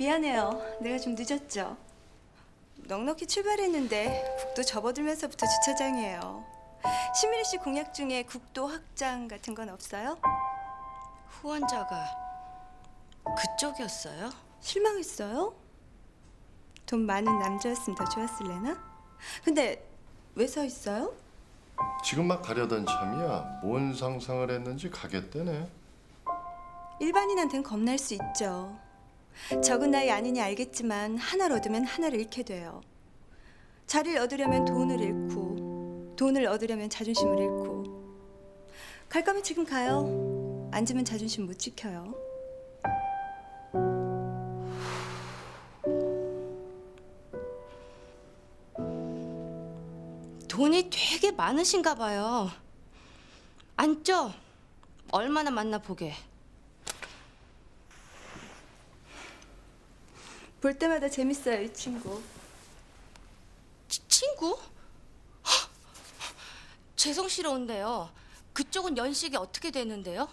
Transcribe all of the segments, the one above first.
미안해요. 내가 좀 늦었죠. 넉넉히 출발했는데 국도 접어들면서부터 주차장이에요. 신미리 씨 공약 중에 국도 확장 같은 건 없어요? 후원자가 그쪽이었어요? 실망했어요? 돈 많은 남자였으면 더 좋았을래나? 근데 왜 서 있어요? 지금 막 가려던 참이야. 뭔 상상을 했는지 가겠대네. 일반인한텐 겁날 수 있죠. 적은 나이 아니니 알겠지만 하나를 얻으면 하나를 잃게 돼요. 자리를 얻으려면 돈을 잃고 돈을 얻으려면 자존심을 잃고. 갈 거면 지금 가요. 앉으면 자존심 못 지켜요. 돈이 되게 많으신가 봐요. 앉죠? 얼마나 만나보게. 볼 때마다 재밌어요, 이 친구. 친구? 헉! 죄송스러운데요. 그쪽은 연식이 어떻게 되는데요?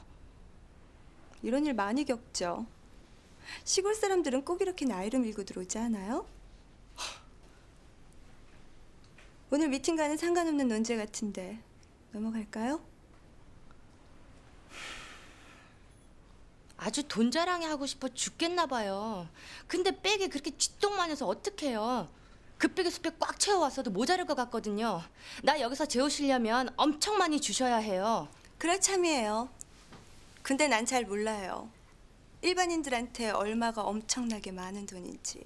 이런 일 많이 겪죠. 시골 사람들은 꼭 이렇게 나이를 밀고 들어오지 않아요? 오늘 미팅과는 상관없는 논제 같은데 넘어갈까요? 아주 돈 자랑이 하고 싶어 죽겠나 봐요. 근데 백이 그렇게 쥐똥만 해서 어떡해요. 그 백에 수백 꽉 채워왔어도 모자랄 것 같거든요. 나 여기서 재우시려면 엄청 많이 주셔야 해요. 그럴 참이에요. 근데 난 잘 몰라요. 일반인들한테 얼마가 엄청나게 많은 돈인지.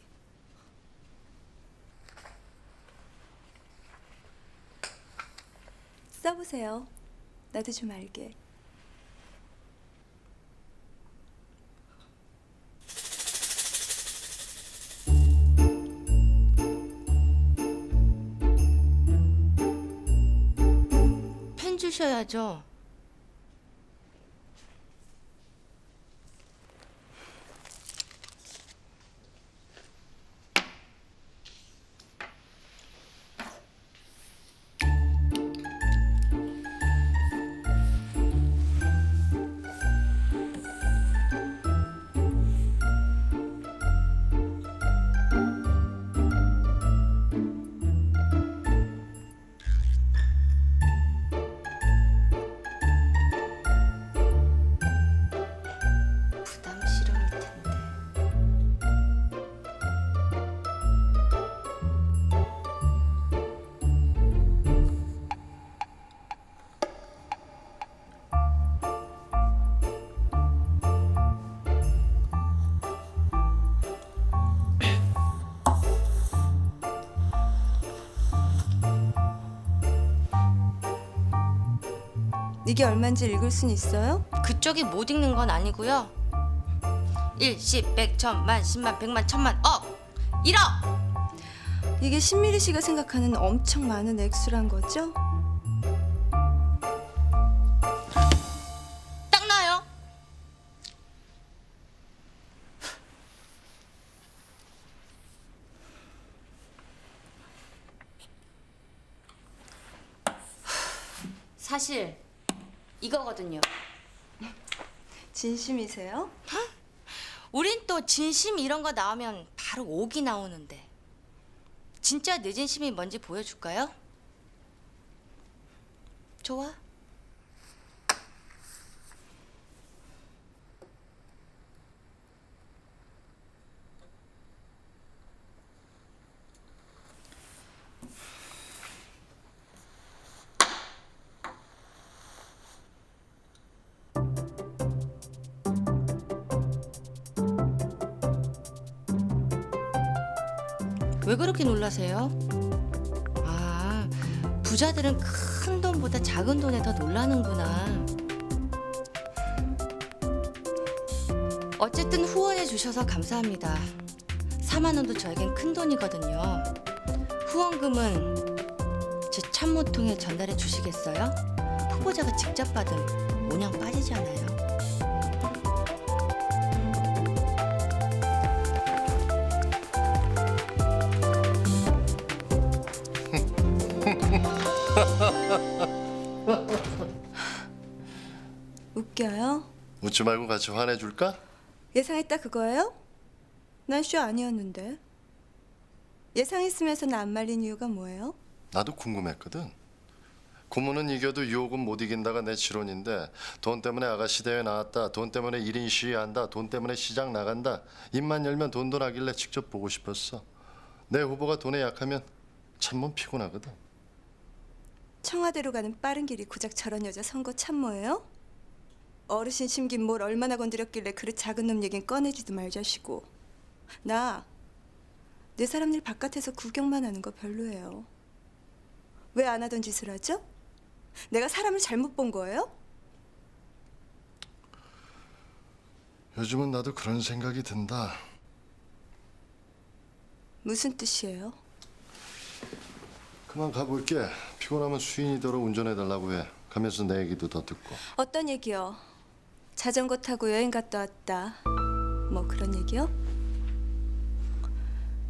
써보세요. 나도 좀 알게. 펜 주셔야죠. 부담스러울 텐데. 이게 얼마인지 읽을 순 있어요? 그쪽이 못 읽는 건 아니고요. 1, 10, 100, 1000만, 10만, 100만, 1000만, 억! 1억! 이게 신미리 씨가 생각하는 엄청 많은 액수란 거죠? 딱 나요. 사실 이거거든요. 진심이세요? 우린 또 진심 이런 거 나오면 바로 옥이 나오는데. 진짜 내 진심이 뭔지 보여줄까요? 좋아. 왜 그렇게 놀라세요? 아, 부자들은 큰 돈보다 작은 돈에 더 놀라는구나. 어쨌든 후원해 주셔서 감사합니다. 4만 원도 저에겐 큰 돈이거든요. 후원금은 제 참모통에 전달해 주시겠어요? 후보자가 직접 받은 모냥 빠지잖아요. 웃겨요? 웃지 말고 같이 화내줄까? 예상했다 그거예요? 난 쇼 아니었는데. 예상했으면서 나 안 말린 이유가 뭐예요? 나도 궁금했거든. 고문은 이겨도 유혹은 못 이긴다가 내 지론인데 돈 때문에 아가씨 대회 나왔다. 돈 때문에 1인 시위한다. 돈 때문에 시장 나간다. 입만 열면 돈도 나길래 직접 보고 싶었어. 내 후보가 돈에 약하면 참으면 피곤하거든. 청와대로 가는 빠른 길이 고작 저런 여자 선거 참모예요? 어르신 심긴 뭘 얼마나 건드렸길래 그릇 작은 놈 얘긴 꺼내지도 말자시고. 나 내 사람 일 바깥에서 구경만 하는 거 별로예요. 왜 안 하던 짓을 하죠? 내가 사람을 잘못 본 거예요? 요즘은 나도 그런 생각이 든다. 무슨 뜻이에요? 그만 가볼게. 피곤하면 수인이더러 운전해달라고 해. 가면서 내 얘기도 더 듣고. 어떤 얘기요? 자전거 타고 여행 갔다 왔다. 뭐 그런 얘기요?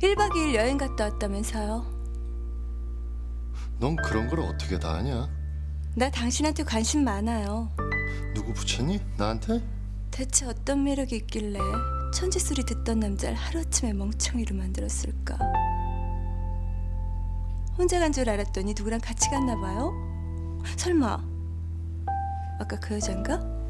1박 2일 여행 갔다 왔다면서요? 넌 그런 걸 어떻게 다 아냐? 나 당신한테 관심 많아요. 누구 붙였니? 나한테? 대체 어떤 매력이 있길래 천지 소리 듣던 남자를 하루아침에 멍청이로 만들었을까? 혼자 간 줄 알았더니 누구랑 같이 갔나 봐요? 설마 아까 그 여잔가?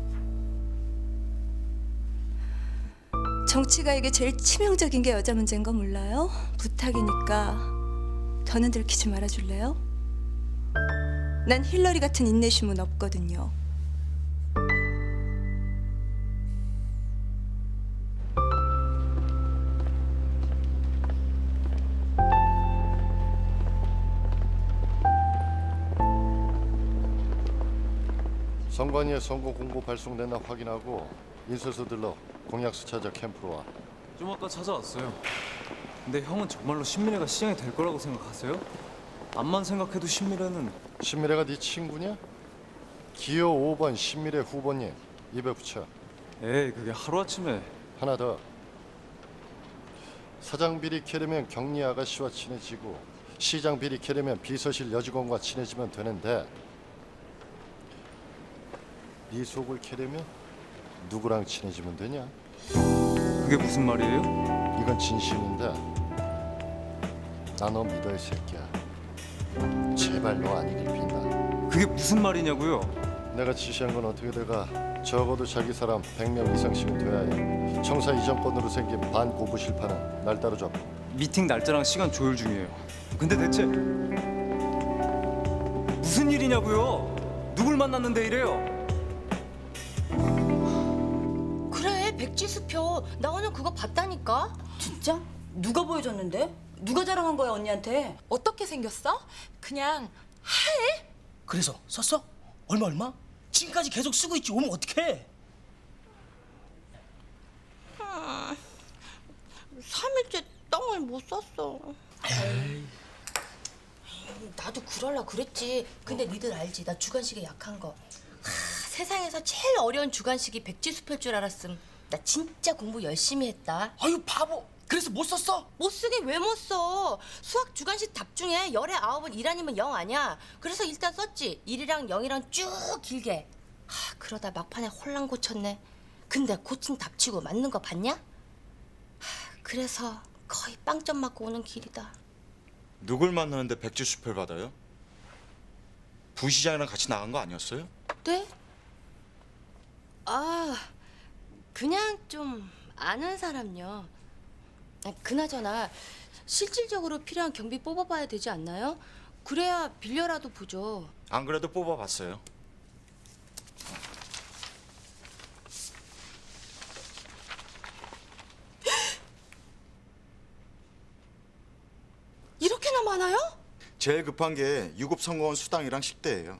정치가에게 제일 치명적인 게 여자 문제인 거 몰라요? 부탁이니까 더는 들키지 말아줄래요? 난 힐러리 같은 인내심은 없거든요. 선관위에 선거 공고 발송됐나 확인하고 인쇄소 들러 공약수 찾아 캠프로 와. 좀 아까 찾아왔어요. 근데 형은 정말로 신미래가 시장이 될 거라고 생각하세요? 암만 생각해도 신미래는 신미래가 네 친구냐? 기호 5번 신미래 후보님 입에 붙여. 에이 그게 하루아침에 하나 더. 사장 비리 캐려면 경리 아가씨와 친해지고 시장 비리 캐려면 비서실 여직원과 친해지면 되는데 네 속을 캐려면 누구랑 친해지면 되냐? 그게 무슨 말이에요? 이건 진심인데 나 너 믿어 이 새끼야. 제발 너 아니길 빈다. 그게 무슨 말이냐고요? 내가 지시한 건 어떻게 돼가? 적어도 자기 사람 100명 이상씩은 돼야 해. 청사 이전권으로 생긴 반고부 실파는 날 따라잡고. 미팅 날짜랑 시간 조율 중이에요. 근데 대체 무슨 일이냐고요? 누굴 만났는데 이래요? 그래 백지수표 나 오늘 그거 봤다니까. 진짜? 누가 보여줬는데? 누가 자랑한 거야 언니한테? 어떻게 생겼어? 그냥 그래서 썼어? 얼마? 지금까지 계속 쓰고 있지. 오면 어떡해? 3일째 똥을 못 쌌어. 나도 그럴라 그랬지. 근데 니들 알지? 나 주관식에 약한 거. 세상에서 제일 어려운 주관식이 백지수표일 줄 알았음. 나 진짜 공부 열심히 했다. 아유 바보. 그래서 못 썼어? 못 쓰게 왜 못 써? 수학 주관식 답 중에 열에 9은 1 아니면 0 아니야. 그래서 일단 썼지. 1이랑 0이랑 쭉 길게. 그러다 막판에 혼란 고쳤네. 근데 고친 답치고 맞는 거 봤냐? 그래서 거의 빵점 맞고 오는 길이다. 누굴 만나는데 백지수표를 받아요? 부시장이랑 같이 나간 거 아니었어요? 네? 그냥 좀 아는 사람요. 그나저나 실질적으로 필요한 경비 뽑아봐야 되지 않나요? 그래야 빌려라도 보죠. 안 그래도 뽑아봤어요. 이렇게나 많아요? 제일 급한 게 유급 선거원 수당이랑 식대예요.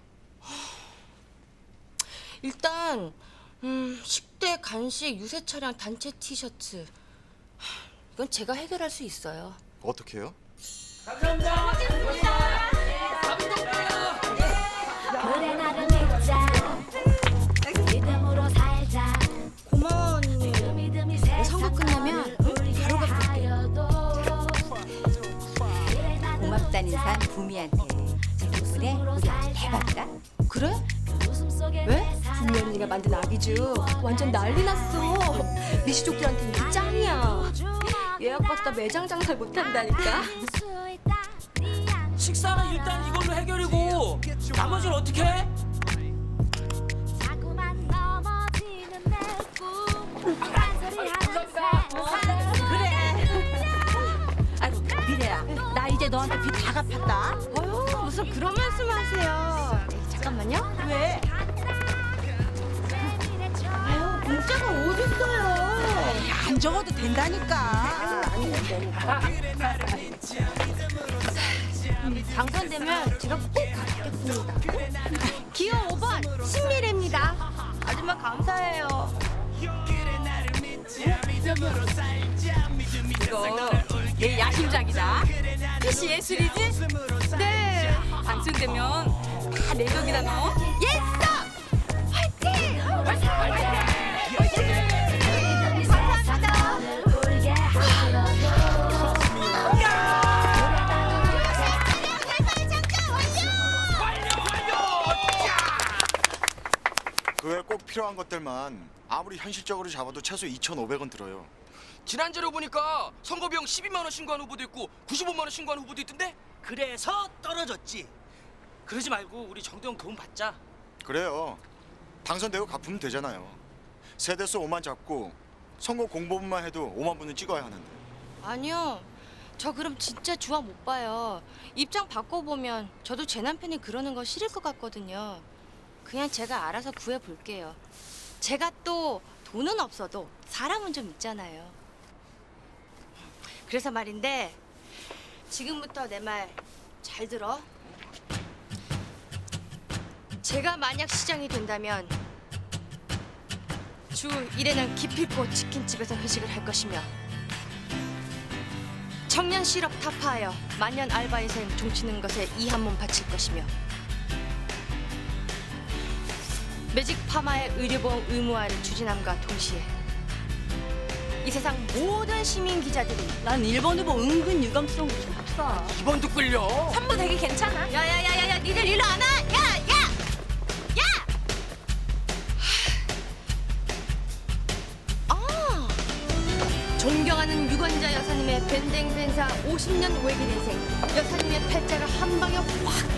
일단 10대 간식, 유세 차량, 단체 티셔츠. 이건 제가 해결할 수 있어요. 어떻게요? 그래 나를 믿자 믿음으로 살자 고마워 언니. 믿음이 선거 끝나면 바로 갚을게. 고맙다는 인사 구미한테. 그래 우리 아주 대박이다. 그래? 왜? 구미 언니가 만든 아기주 완전 난리 났어. 미시족들한테는 짱이야. 예약 받다 매장 장사 못한다니까. 식사는 일단 이걸로 해결이고 나머지는 어떻게 해? 자꾸만 넘어지는 내 꿈. 아이고 미래야, 나 이제 너한테 빚 다 갚았다. 어휴, 무슨 그런 말씀하세요. 잠깐만요. 왜? 문자가 어딨어요? 안 적어도 된다니까. 당선되면 제가 꼭 갚겠습니다. 기호 5번 신미래입니다. 아줌마 감사해요. 이거 내 야심작이다. PC 예술이지? 네. 당첨되면 다 내 덕이다 너. 예스! 화이팅! 그 외 꼭 필요한 것들만 아무리 현실적으로 잡아도 최소 2,500원 들어요. 지난주에 보니까 선거 비용 12만 원 신고한 후보도 있고 95만 원 신고한 후보도 있던데? 그래서 떨어졌지. 그러지 말고 우리 정대영 도움 받자. 그래요. 당선되고 갚으면 되잖아요. 세대수 5만 잡고 선거 공보분만 해도 5만 분은 찍어야 하는데. 아니요. 저 그럼 진짜 주화 못 봐요. 입장 바꿔보면 저도 제 남편이 그러는 거 싫을 것 같거든요. 그냥 제가 알아서 구해볼게요. 제가 또 돈은 없어도 사람은 좀 있잖아요. 그래서 말인데 지금부터 내 말 잘 들어. 제가 만약 시장이 된다면 주 1회는 기필코 치킨집에서 회식을 할 것이며 청년 실업 타파하여 만년 알바인생 종치는 것에 이 한 몸 바칠 것이며 매직 파마의 의료보험 의무화를 추진함과 동시에 이 세상 모든 시민 기자들이 난 1번 후보 은근 유감스러운 거 좀 합사. 2번도 끌려. 3부 되게 괜찮아. 야야야야야, 니들 일로 안 와? 야! 아, 존경하는 유권자 여사님의 밴댕밴사 50년 외길 인생, 여사님의 팔자를 한 방에 확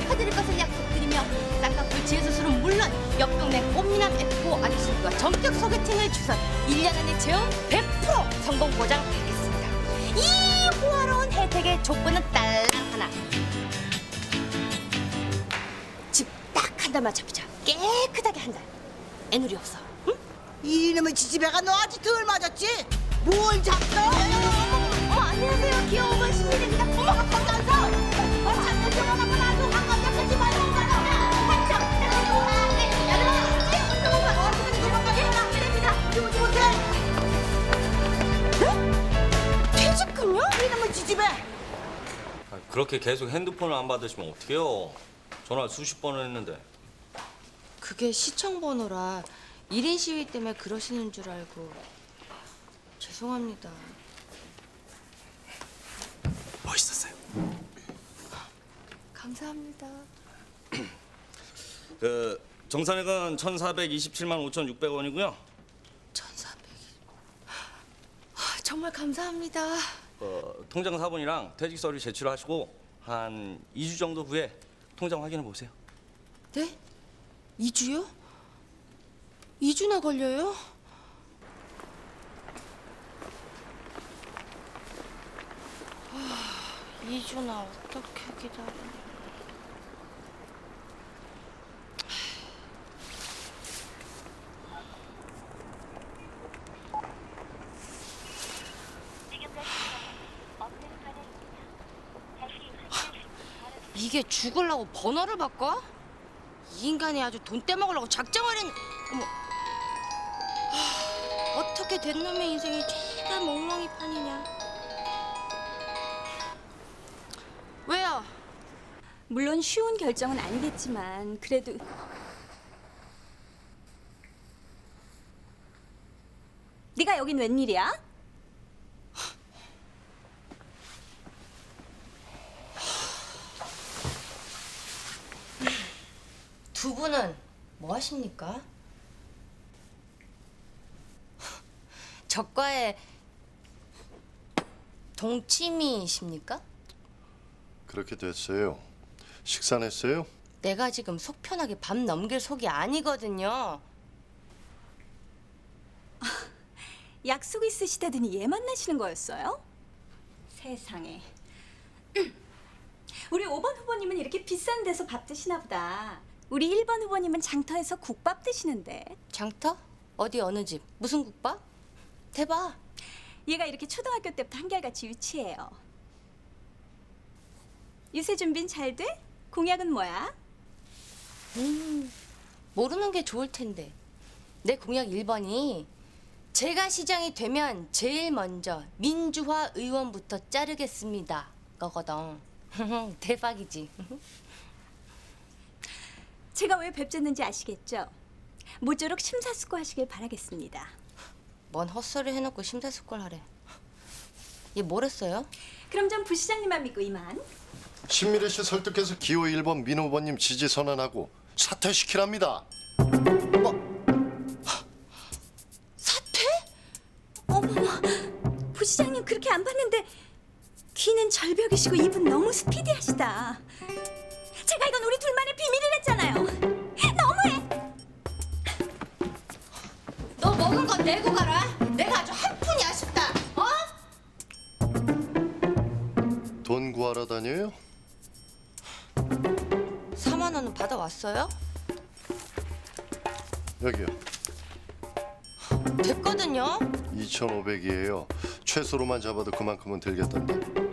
펴드릴 것을 약속드리며 쌍꺼풀 재수술은 물론 옆 동네 꽃미남 F4 아저씨들과 전격 소개팅을 주선 1년 안에 재원 100% 성공 보장하겠습니다. 이 호화로운 혜택의 조건은 딸랑 하나. 집 딱 한 달만 잡히자. 깨끗하게 한 달. 애누리 없어. 응? 이놈의 지지배가 너 아직도 얼 맞았지? 뭘 잡어? 어머, 안녕하세요. 귀여운 신민입니다. 어머, 건강서. 잠깐 들어가면 아주 한번 잡지 말고 퇴직금요? 이놈의 지지배. 그렇게 계속 핸드폰을 안 받으시면 어떡해요? 전화 수십 번을 했는데. 그게 시청 번호라 1인 시위 때문에 그러시는 줄 알고 죄송합니다. 멋있었어요. 감사합니다. 그 정산액은 1,427만 5,600원이고요. 1,400. 정말 감사합니다. 통장 사본이랑 퇴직 서류 제출하시고 한 2주 정도 후에 통장 확인해 보세요. 네? 2주요? 2주나 걸려요? 아, 2주나 어떻게 기다려? 이게 죽으려고 번호를 바꿔? 이 인간이 아주 돈 떼먹으려고 작정을 했... 어머. 어떻게 된 놈의 인생이 죄다 멍멍이 판이냐? 왜요? 물론 쉬운 결정은 아니겠지만 그래도 네가 여긴 웬일이야? 두 분은 뭐 하십니까? 저과에 동치미이십니까? 그렇게 됐어요. 식사는 했어요? 내가 지금 속 편하게 밤 넘길 속이 아니거든요. 약속 있으시다더니 얘 만나시는 거였어요? 세상에. 우리 5번 후보님은 이렇게 비싼 데서 밥 드시나 보다. 우리 1번 후보님은 장터에서 국밥 드시는데. 장터? 어디 어느 집? 무슨 국밥? 대박. 얘가 이렇게 초등학교 때부터 한결같이 유치해요. 유세 준비는 잘 돼? 공약은 뭐야? 모르는 게 좋을 텐데. 내 공약 1번이 제가 시장이 되면 제일 먼저 민주화 의원부터 자르겠습니다. 거거든. 대박이지. 제가 왜 뵙졌는지 아시겠죠? 모쪼록 심사숙고하시길 바라겠습니다. 뭔 헛소리 해놓고 심사숙고를 하래. 얘 뭘 했어요? 그럼 전 부시장님만 믿고 이만. 신미래 씨 설득해서 기호 1번 민 후보님 지지 선언하고 사퇴시키랍니다. 사퇴? 어머머, 부시장님 그렇게 안 봤는데 귀는 절벽이시고 입은 너무 스피디하시다. 제가 이건 우리 둘만의 비밀이랬잖아요. 너무해. 너 먹은 건 내고 가라. 내가 아주 한 푼이 아쉽다. 어? 돈 구하러 다녀요? 4만 원은 받아왔어요? 여기요. 됐거든요. 2,500이에요. 최소로만 잡아도 그만큼은 들겠던데.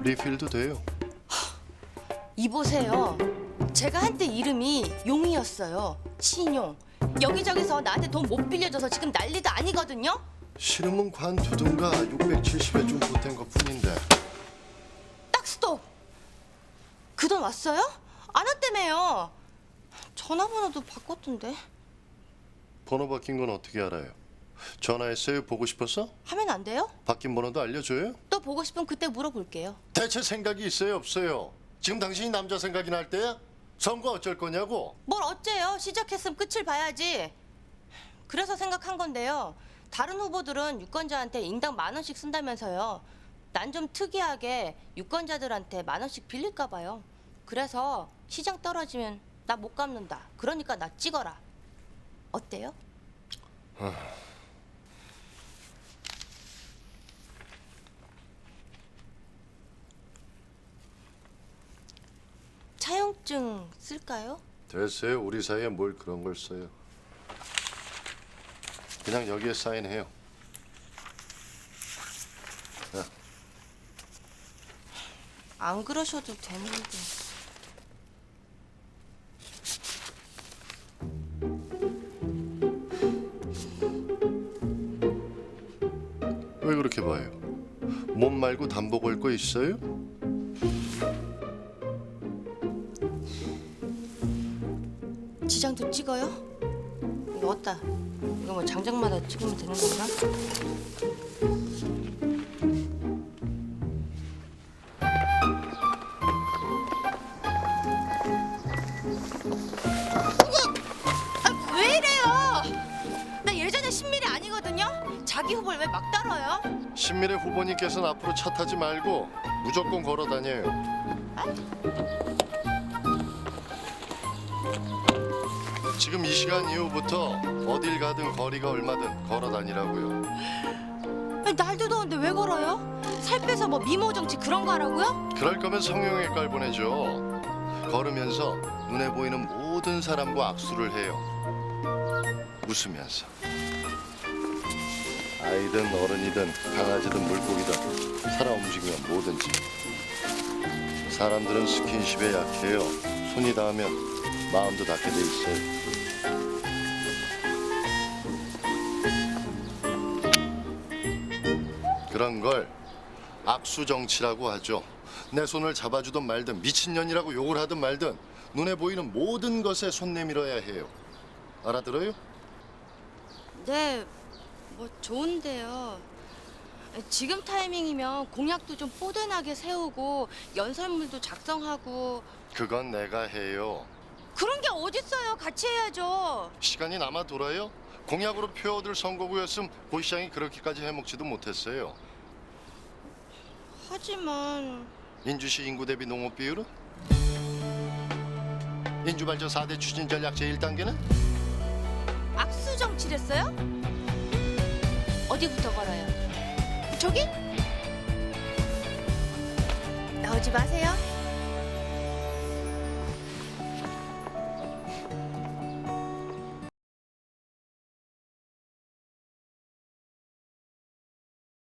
리필도 돼요. 이보세요. 제가 한때 이름이 용이었어요. 신용. 여기저기서 나한테 돈 못 빌려줘서 지금 난리도 아니거든요. 싫으면 관두든가 670에 좀 보탠 것뿐인데. 딱 스톱. 그 돈 왔어요? 안 왔다며요. 전화번호도 바꿨던데. 번호 바뀐 건 어떻게 알아요? 전화했어요? 보고 싶었어? 하면 안 돼요? 바뀐 번호도 알려줘요? 또 보고 싶으면 그때 물어볼게요. 대체 생각이 있어요? 없어요? 지금 당신이 남자 생각이 날 때야? 선거 어쩔 거냐고? 뭘 어째요? 시작했으면 끝을 봐야지. 그래서 생각한 건데요. 다른 후보들은 유권자한테 인당 10,000원씩 쓴다면서요. 난 좀 특이하게 유권자들한테 10,000원씩 빌릴까 봐요. 그래서 시장 떨어지면 나 못 갚는다. 그러니까 나 찍어라. 어때요? 차용증 쓸까요? 됐어요. 우리 사이에 뭘 그런 걸 써요. 그냥 여기에 사인해요. 야. 안 그러셔도 되는데. 왜 그렇게 봐요? 몸 말고 담보 걸 거 있어요? 지장도 찍어요? 이거 어따? 이거 뭐 장장마다 찍으면 되는 건가? 왜 이래요? 나 예전에 신밀이 아니거든요? 자기 후보를 왜 막 따라요? 신미래 후보님께서는 앞으로 차 타지 말고 무조건 걸어 다녀요. 지금 이 시간 이후부터 어딜 가든 거리가 얼마든 걸어 다니라고요. 날도 더운데 왜 걸어요? 살 빼서 뭐 미모 정치 그런 거 하라고요? 그럴 거면 성형외과를 보내줘. 걸으면서 눈에 보이는 모든 사람과 악수를 해요. 웃으면서. 아이든 어른이든 강아지든 물고기든 살아 움직이면 뭐든지. 사람들은 스킨십에 약해요. 손이 닿으면 마음도 닿게 돼 있어요. 그런 걸 악수 정치라고 하죠. 내 손을 잡아주든 말든 미친년이라고 욕을 하든 말든 눈에 보이는 모든 것에 손 내밀어야 해요. 알아들어요? 네, 뭐 좋은데요. 지금 타이밍이면 공약도 좀 뽀대나게 세우고 연설문도 작성하고. 그건 내가 해요. 그런 게 어딨어요. 같이 해야죠. 시간이 남아 돌아요? 공약으로 표어들 선거구였음 고시장이 그렇게까지 해먹지도 못했어요. 하지만 인주시 인구 대비 농업 비율은? 인주발전 4대 추진 전략 제1단계는? 악수 정치랬어요? 어디부터 걸어요? 저기? 나오지 마세요.